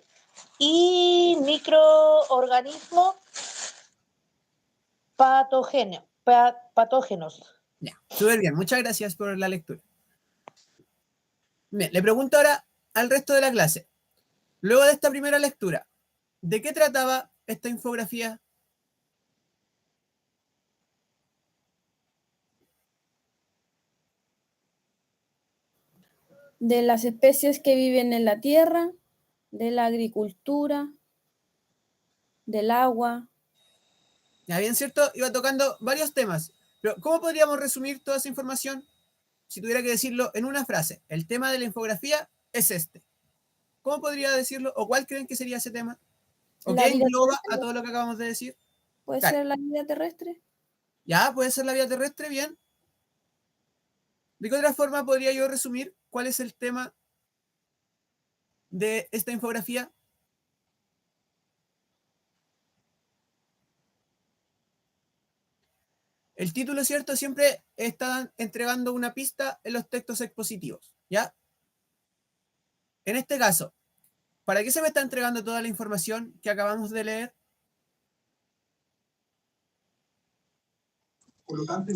y microorganismos patógenos. Ya, súper bien. Muchas gracias por la lectura. Bien, le pregunto ahora al resto de la clase. Luego de esta primera lectura, ¿de qué trataba esta infografía? De las especies que viven en la tierra, de la agricultura, del agua. Ya bien, ¿cierto? Iba tocando varios temas. Pero, ¿cómo podríamos resumir toda esa información? Si tuviera que decirlo en una frase, el tema de la infografía es este. ¿Cómo podría decirlo? ¿O cuál creen que sería ese tema? ¿O La qué vida engloba terrestre, a todo lo que acabamos de decir? ¿puede Claro. ser la vida terrestre? Ya, puede ser la vida terrestre, bien. ¿De qué otra forma podría yo resumir cuál es el tema de esta infografía? El título, ¿cierto? Siempre está entregando una pista en los textos expositivos, ¿ya? En este caso, ¿para qué se me está entregando toda la información que acabamos de leer?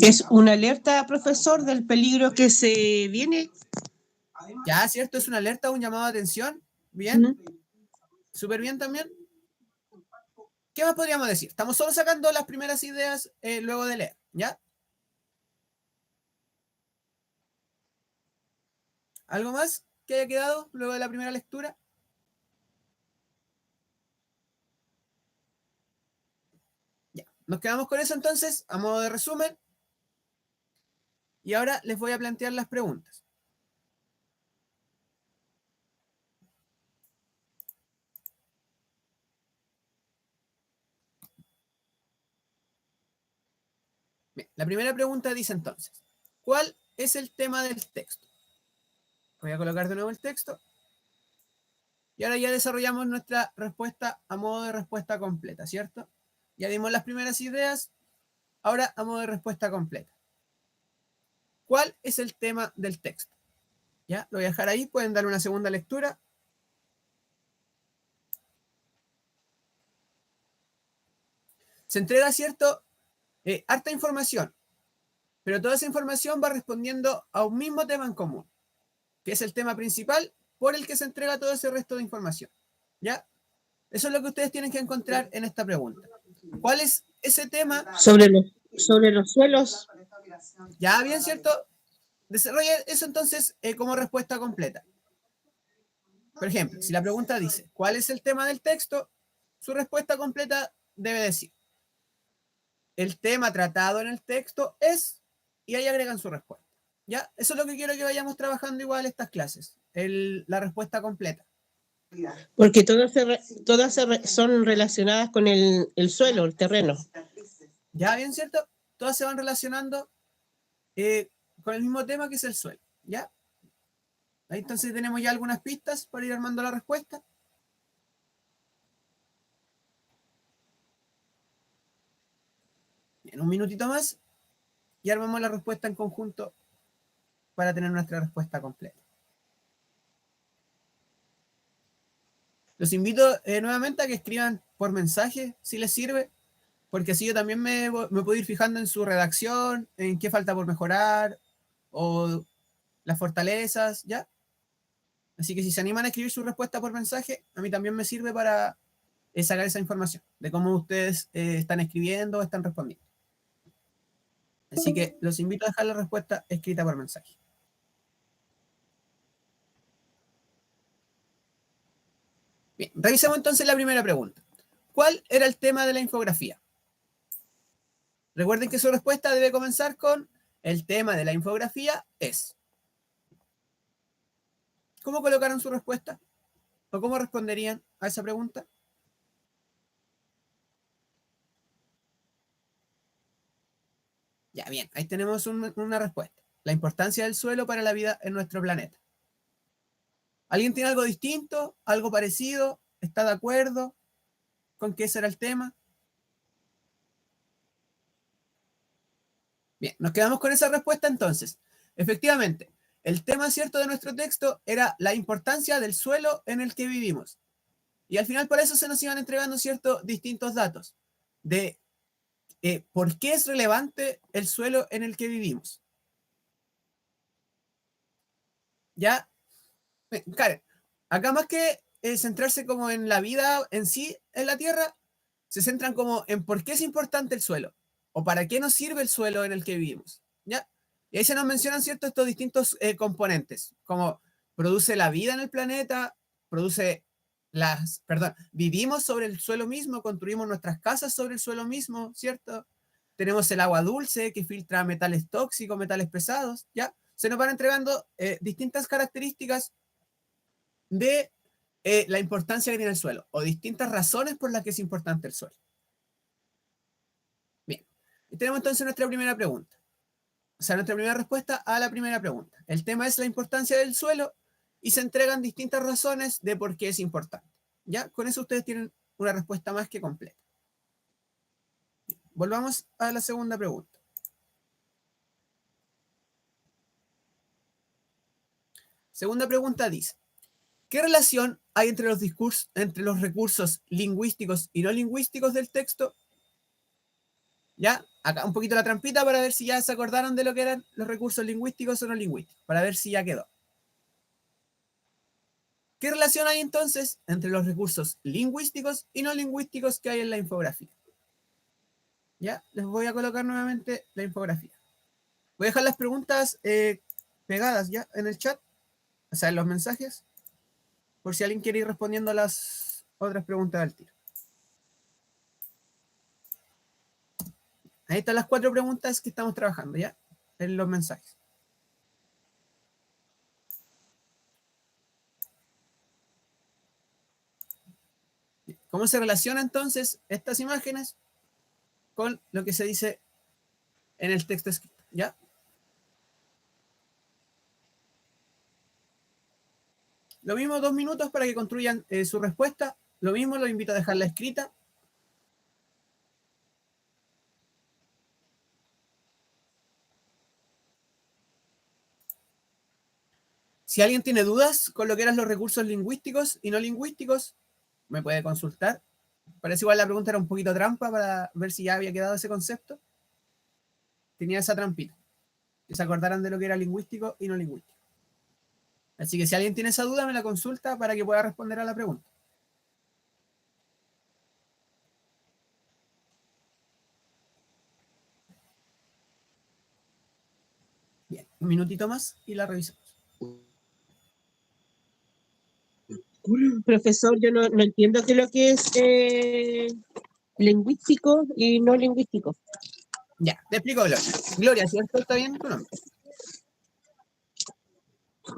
Es una alerta, profesor, del peligro que se viene. Ya, ¿cierto? Es una alerta, un llamado de atención. Bien, súper bien también. ¿Qué más podríamos decir? Estamos solo sacando las primeras ideas luego de leer, ¿ya? ¿Algo más que haya quedado luego de la primera lectura? Ya, nos quedamos con eso entonces, a modo de resumen. Y ahora les voy a plantear las preguntas. Bien, la primera pregunta dice entonces, ¿cuál es el tema del texto? Voy a colocar de nuevo el texto. Y ahora ya desarrollamos nuestra respuesta a modo de respuesta completa, ¿cierto? Ya dimos las primeras ideas, ahora a modo de respuesta completa. ¿Cuál es el tema del texto? Ya, lo voy a dejar ahí, pueden darle una segunda lectura. Se entrega, ¿cierto? Harta información, pero toda esa información va respondiendo a un mismo tema en común, que es el tema principal por el que se entrega todo ese resto de información. ¿Ya? Eso es lo que ustedes tienen que encontrar en esta pregunta. ¿Cuál es ese tema? Sobre los suelos. Ya, bien, ¿cierto? Desarrolla eso entonces como respuesta completa. Por ejemplo, si la pregunta dice, ¿cuál es el tema del texto? Su respuesta completa debe decir, el tema tratado en el texto es, y ahí agregan su respuesta. ¿Ya? Eso es lo que quiero que vayamos trabajando igual estas clases, la respuesta completa. Porque son relacionadas con el suelo, el terreno. ¿Ya? Bien, ¿cierto? Todas se van relacionando con el mismo tema que es el suelo. ¿Ya? Ahí entonces tenemos ya algunas pistas para ir armando la respuesta. En un minutito más y armamos la respuesta en conjunto para tener nuestra respuesta completa. Los invito nuevamente a que escriban por mensaje, si les sirve, porque así yo también me puedo ir fijando en su redacción, en qué falta por mejorar, o las fortalezas, ¿ya? Así que si se animan a escribir su respuesta por mensaje, a mí también me sirve para sacar esa información de cómo ustedes están escribiendo o están respondiendo. Así que los invito a dejar la respuesta escrita por mensaje. Bien, revisemos entonces la primera pregunta. ¿Cuál era el tema de la infografía? Recuerden que su respuesta debe comenzar con el tema de la infografía es. ¿Cómo colocaron su respuesta? ¿O cómo responderían a esa pregunta? Ya, bien, ahí tenemos una respuesta. La importancia del suelo para la vida en nuestro planeta. ¿Alguien tiene algo distinto? ¿Algo parecido? ¿Está de acuerdo con que ese era el tema? Bien, nos quedamos con esa respuesta entonces. Efectivamente, el tema cierto de nuestro texto era la importancia del suelo en el que vivimos. Y al final por eso se nos iban entregando ciertos distintos datos de por qué es relevante el suelo en el que vivimos. Ya, Karen, acá más que centrarse como en la vida en sí en la Tierra, se centran como en por qué es importante el suelo o para qué nos sirve el suelo en el que vivimos. ¿Ya? Y ahí se nos mencionan ciertos estos distintos componentes, como produce la vida en el planeta, vivimos sobre el suelo mismo, construimos nuestras casas sobre el suelo mismo, ¿cierto? Tenemos el agua dulce que filtra metales tóxicos, metales pesados, ¿ya? Se nos van entregando distintas características de la importancia que tiene el suelo o distintas razones por las que es importante el suelo. Bien, y tenemos entonces nuestra primera pregunta. O sea, nuestra primera respuesta a la primera pregunta. El tema es la importancia del suelo y se entregan distintas razones de por qué es importante. ¿Ya? Con eso ustedes tienen una respuesta más que completa. Bien, volvamos a la segunda pregunta. Segunda pregunta dice, ¿qué relación hay entre los recursos lingüísticos y no lingüísticos del texto? Ya, acá un poquito la trampita para ver si ya se acordaron de lo que eran los recursos lingüísticos o no lingüísticos, para ver si ya quedó. ¿Qué relación hay entonces entre los recursos lingüísticos y no lingüísticos que hay en la infografía? Ya, les voy a colocar nuevamente la infografía. Voy a dejar las preguntas pegadas ya en el chat, o sea, en los mensajes, por si alguien quiere ir respondiendo a las otras preguntas al tiro. Ahí están las 4 preguntas que estamos trabajando ya en los mensajes. ¿Cómo se relacionan entonces estas imágenes con lo que se dice en el texto escrito? ¿Ya? Lo mismo 2 minutos para que construyan su respuesta. Lo mismo los invito a dejarla escrita. Si alguien tiene dudas con lo que eran los recursos lingüísticos y no lingüísticos, me puede consultar. Parece igual la pregunta era un poquito trampa para ver si ya había quedado ese concepto. Tenía esa trampita. Que se acordaran de lo que era lingüístico y no lingüístico. Así que si alguien tiene esa duda, me la consulta para que pueda responder a la pregunta. Bien, un minutito más y la revisamos. Profesor, yo no entiendo qué es lo que es lingüístico y no lingüístico. Ya, te explico, Gloria. Gloria, ¿cierto? ¿Está bien tu nombre?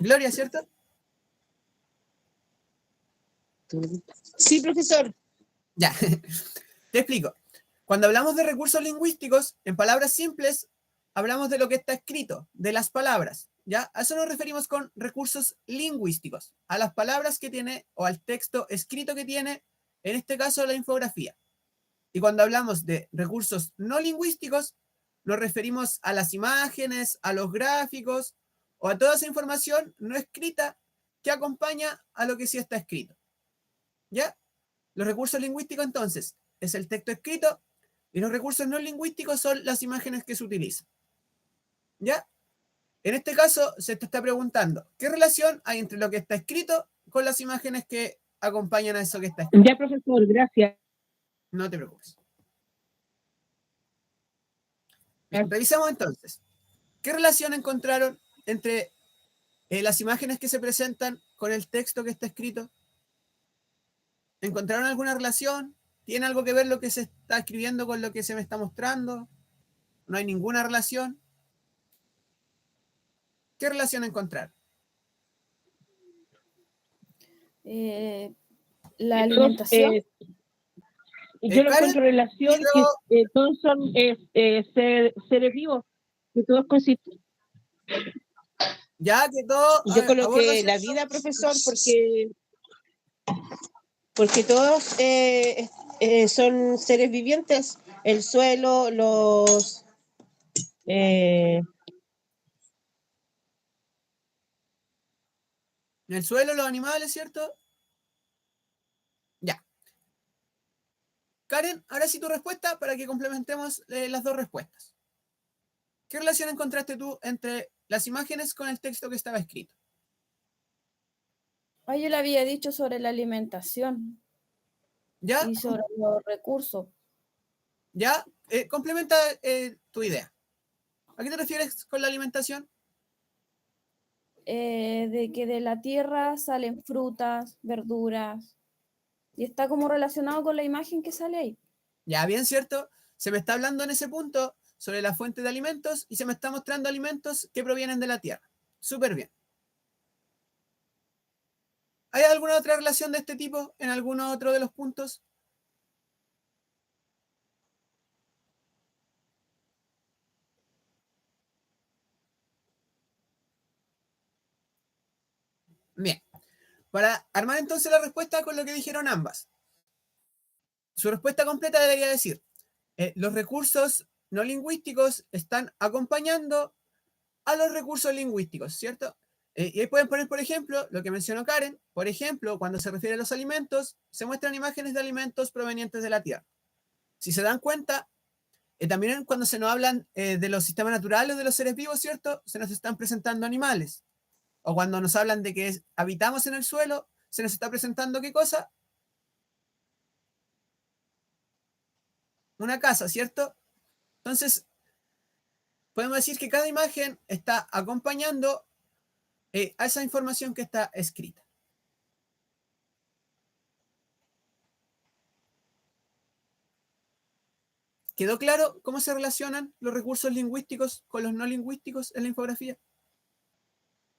Gloria, ¿cierto? Sí, profesor. Ya, te explico. Cuando hablamos de recursos lingüísticos, en palabras simples, hablamos de lo que está escrito, de las palabras. ¿Ya? A eso nos referimos con recursos lingüísticos, a las palabras que tiene o al texto escrito que tiene, en este caso la infografía. Y cuando hablamos de recursos no lingüísticos, nos referimos a las imágenes, a los gráficos o a toda esa información no escrita que acompaña a lo que sí está escrito. ¿Ya? Los recursos lingüísticos entonces es el texto escrito Y los recursos no lingüísticos son las imágenes que se utilizan. ¿Ya? En este caso, se te está preguntando, ¿qué relación hay entre lo que está escrito con las imágenes que acompañan a eso que está escrito? Ya, profesor, gracias. No te preocupes. Bien, revisemos entonces. ¿Qué relación encontraron entre las imágenes que se presentan con el texto que está escrito? ¿Encontraron alguna relación? ¿Tiene algo que ver lo que se está escribiendo con lo que se me está mostrando? ¿No hay ninguna relación? ¿Qué relación encontraron? La Todos, alimentación. yo lo Karen, encuentro en relación Pedro, que todos son seres vivos, que todos consisten. ya que todo Yo aborda, coloqué la ¿cierto? vida, profesor, porque todos son seres vivientes. El suelo, En el suelo, los animales, ¿cierto? Ya. Karen, ahora sí tu respuesta para que complementemos las dos respuestas. ¿Qué relación encontraste tú entre las imágenes con el texto que estaba escrito? Yo le había dicho sobre la alimentación ¿Ya? y sobre los recursos. ¿Ya? Complementa tu idea. ¿A qué te refieres con la alimentación? De que de la tierra salen frutas, verduras, y está como relacionado con la imagen que sale ahí. Ya, bien, ¿cierto? Se me está hablando en ese punto sobre la fuente de alimentos y se me está mostrando alimentos que provienen de la tierra. Súper bien. ¿Hay alguna otra relación de este tipo en alguno otro de los puntos? Bien. Para armar entonces la respuesta con lo que dijeron ambas. Su respuesta completa debería decir, los recursos no lingüísticos están acompañando a los recursos lingüísticos, ¿cierto? Y ahí pueden poner, por ejemplo, lo que mencionó Karen. Por ejemplo, cuando se refiere a los alimentos, se muestran imágenes de alimentos provenientes de la tierra. Si se dan cuenta, también cuando se nos hablan de los sistemas naturales de los seres vivos, ¿cierto? Se nos están presentando animales. O cuando nos hablan de que habitamos en el suelo, se nos está presentando ¿qué cosa? Una casa, ¿cierto? Entonces, podemos decir que cada imagen está acompañando a esa información que está escrita. ¿Quedó claro cómo se relacionan los recursos lingüísticos con los no lingüísticos en la infografía?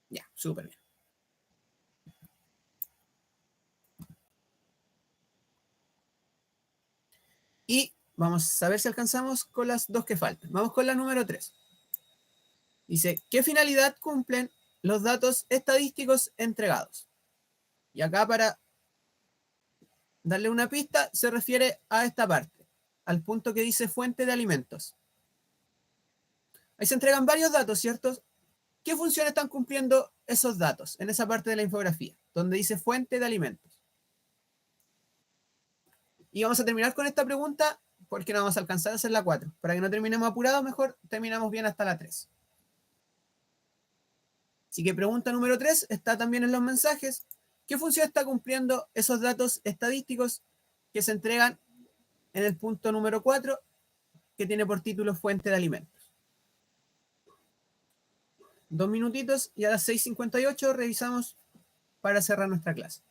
Ya, súper bien. Y vamos a ver si alcanzamos con las dos que faltan. Vamos con la número 3. Dice, ¿qué finalidad cumplen los datos estadísticos entregados? Y acá para darle una pista se refiere a esta parte, al punto que dice fuente de alimentos. Ahí se entregan varios datos, ¿cierto? ¿Qué función están cumpliendo esos datos en esa parte de la infografía, donde dice fuente de alimentos? Y vamos a terminar con esta pregunta porque no vamos a alcanzar a hacer la 4. Para que no terminemos apurados, mejor terminamos bien hasta la 3. Así que pregunta número 3 está también en los mensajes. ¿Qué función está cumpliendo esos datos estadísticos que se entregan en el punto número 4, que tiene por título fuente de alimentos? 2 minutitos y a las 6:58 revisamos para cerrar nuestra clase.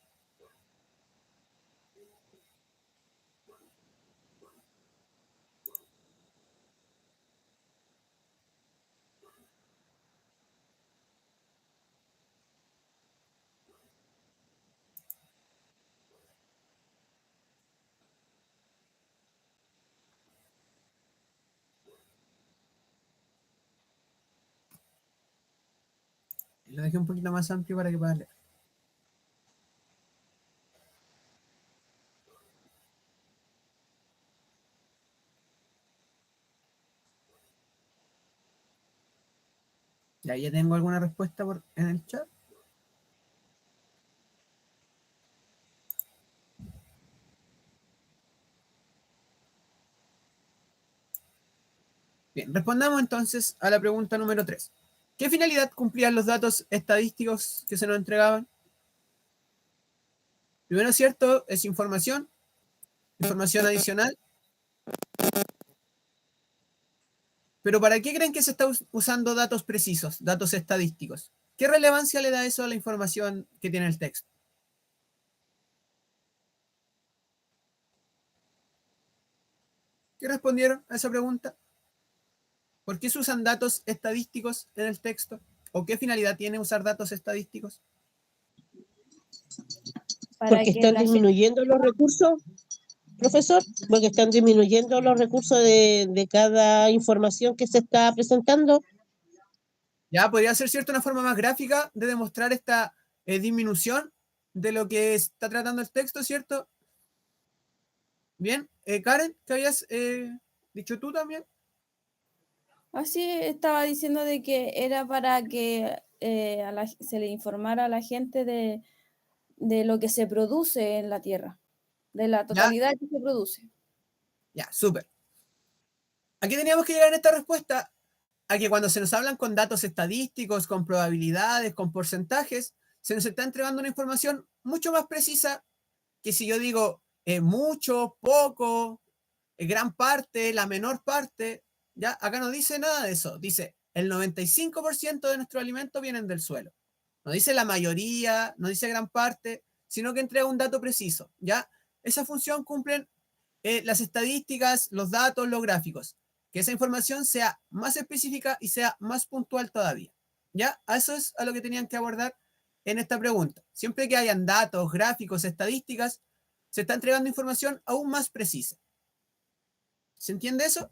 Lo dejé un poquito más amplio para que puedan leer. Ya tengo alguna respuesta en el chat. respondamos entonces a la pregunta número 3. ¿Qué finalidad cumplían los datos estadísticos que se nos entregaban? Primero, cierto, es información adicional. Pero ¿para qué creen que se está usando datos precisos, datos estadísticos? ¿Qué relevancia le da eso a la información que tiene el texto? ¿Qué respondieron a esa pregunta? ¿Por qué se usan datos estadísticos en el texto? ¿O qué finalidad tiene usar datos estadísticos? Para Porque que están la gente- disminuyendo los recursos, profesor, porque están disminuyendo los recursos de cada información que se está presentando. Ya, podría ser cierto una forma más gráfica de demostrar esta disminución de lo que está tratando el texto, ¿cierto? Bien, Karen, ¿qué habías dicho tú también? Así estaba diciendo de que era para que se le informara a la gente de lo que se produce en la Tierra, de la Ya, totalidad que se produce. ya, súper. Aquí teníamos que llegar en esta respuesta a que cuando se nos hablan con datos estadísticos, con probabilidades, con porcentajes, se nos está entregando una información mucho más precisa que si yo digo mucho, poco, gran parte, la menor parte. Ya, acá no dice nada de eso. Dice el 95% de nuestros alimentos vienen del suelo. No dice la mayoría, no dice gran parte, sino que entrega un dato preciso. Ya, esa función cumplen las estadísticas, los datos, los gráficos. Que esa información sea más específica y sea más puntual todavía. ¿Ya? A eso es a lo que tenían que abordar en esta pregunta. Siempre que hayan datos, gráficos, estadísticas, se está entregando información aún más precisa. ¿Se entiende eso?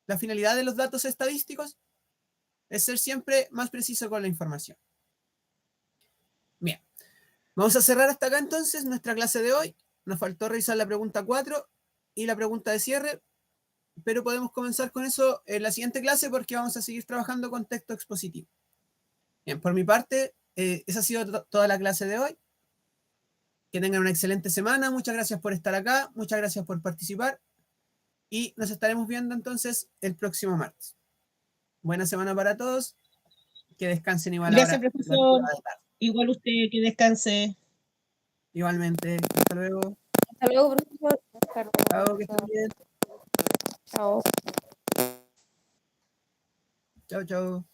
La finalidad de los datos estadísticos es ser siempre más preciso con la información. Bien, vamos a cerrar hasta acá entonces nuestra clase de hoy. Nos faltó revisar la pregunta 4 y la pregunta de cierre, pero podemos comenzar con eso en la siguiente clase porque vamos a seguir trabajando con texto expositivo. Bien, por mi parte, esa ha sido toda la clase de hoy. Que tengan una excelente semana. Muchas gracias por estar acá. Muchas gracias por participar. Y nos estaremos viendo entonces el próximo martes. Buena semana para todos. Que descansen igual Gracias, ahora. profesor. Igual usted que descanse. Igualmente. Hasta luego. Hasta luego, profesor. Chao, que estén bien. Chao. Chao, chao.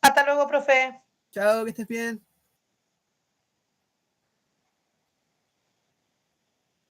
Hasta luego, profe. Chao, que estés bien.